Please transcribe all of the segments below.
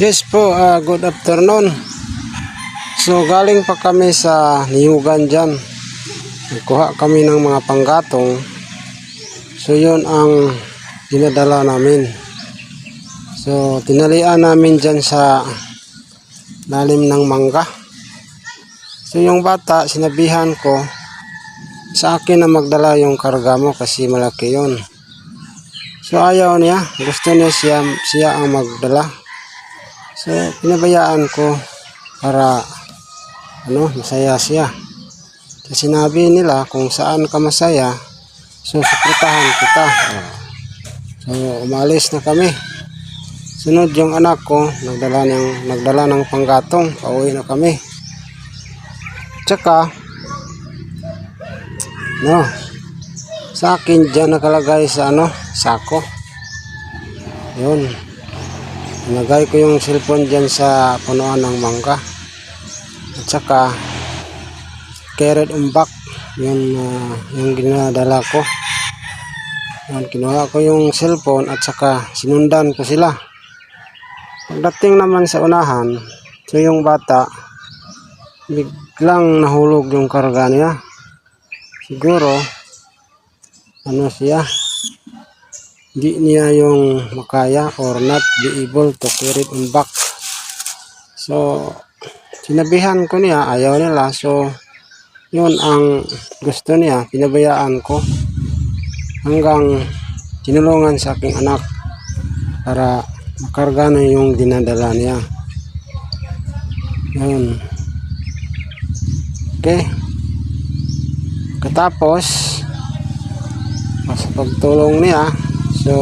Yes po, good afternoon. So galing pa kami sa Niyugan dyan. Nagkuha kami ng mga panggatong. So yun ang dinadala namin. So tinalian namin dyan sa lalim ng mangga. So yung bata, sinabihan ko sa akin na magdala yung karga mo kasi malaki yun. So ayaw niya, gusto niya siya ang magdala. So pinabayaan ko para masaya siya. So sinabi nila kung saan ka masaya, so suportahan kita. So umalis na kami. Sunod yung anak ko, nagdala ng panggatong, pauwi na kami. Tsaka sa akin dyan nakalagay sa sako. Yun. Nagay ko yung cellphone dyan sa punuan ng mangga. At saka carrot umbak. Yun yung ginadala ko. Yun, kinuha ko yung cellphone at saka sinundan ko sila. Pagdating naman sa unahan, so yung bata biglang nahulog yung karga niya. Siguro siya, di niya yung makaya or not be able to carry it on back. So sinabihan ko niya, ayaw nila. So yun ang gusto niya, pinabayaan ko hanggang tinulungan sa aking anak para makarga na yung dinadala niya. Yun. Okay. Katapos sa pagtulong niya, so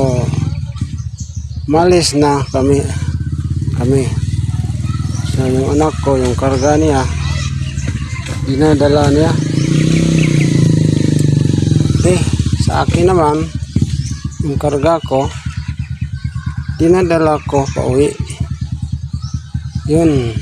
malis na kami. So yung anak ko, yung karga niya dinadala niya. Okay, sa akin naman yung karga ko dinadala ko pauwi. Yun.